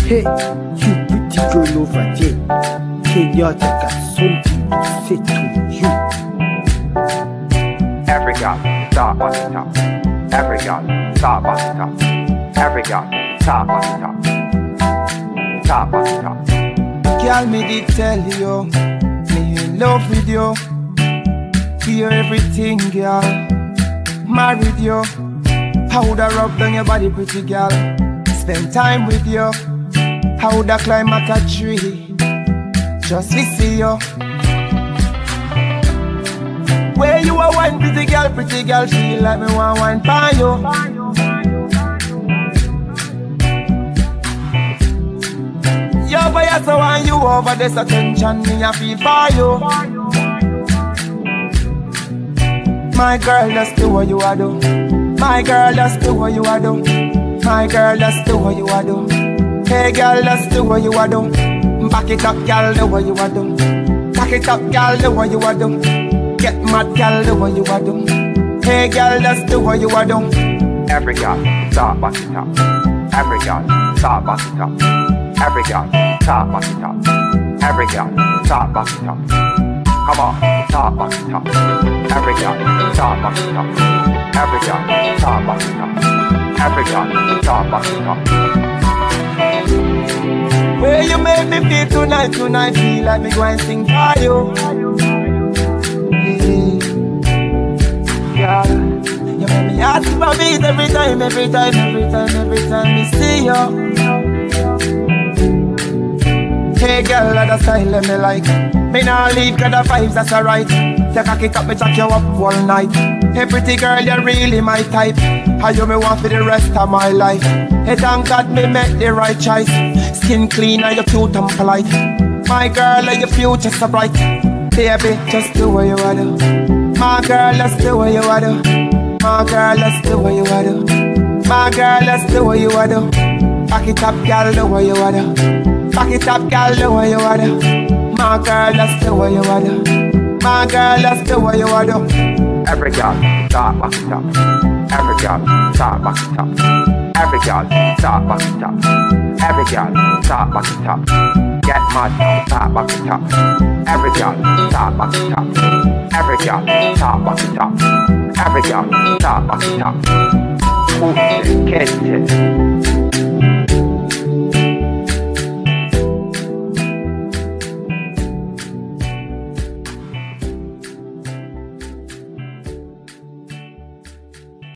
Hey, you pretty girl over there, Kenyatta got something to say to you. Every girl, start on the top. Every girl, start on the top. Every girl, start on the top. Top on the top. Girl, me did tell you, me in love with you. Hear everything, girl. Married you. How would I rub down your body, pretty girl? Spend time with you. How would I climb up a tree? Just to see you. Where you are one pretty girl, feel like me want one for you. Your boy so want you over this attention, me I feel for you. My girl, just do what you are do. My girl, just do what you are do. My girl, just do what you are do. Hey girl, just do what you are do. Back it up, girl, do what you are do. Back it up, girl, do what you are do. Get mad, girl, do what you are do. Hey girl, just do what you are do. Every girl, start back it up. Every girl, start back it up. Every girl, start back it up. Every girl, start back it up. Come on, start back it up. Every girl, start back it up. Every girl, start back it up. Every girl, start back it up. Where you make me feel tonight, feel like me go and sing for you. Girl, you make me ask for beat every time me see you. Hey girl, that's the style me like. Me nah leave 'cause the vibes that's alright. Take a kick up, me chuck you up all night. Hey pretty girl, you're really my type. How you me want for the rest of my life. Hey thank God me make the right choice. Skin clean and you cute and polite. My girl, and your future so bright. Baby, just do what you wanna do. My girl, let's do what you wanna do. My girl, let's do what you wanna do. My girl, let's do what you wanna do. Back it up, girl, do what you wanna do. Back it up, girl, do what you wanna do. My girl, let's do what you wanna do. My girl, let's do what you wanna do. Every girl, start back it up. Every girl, start back it up. Every girl, start back it up. Every girl, start back it up. Get mad, start back it up. Every girl, start back it up. Every girl, start back it up. Every girl, start back it up. Push it, catch it.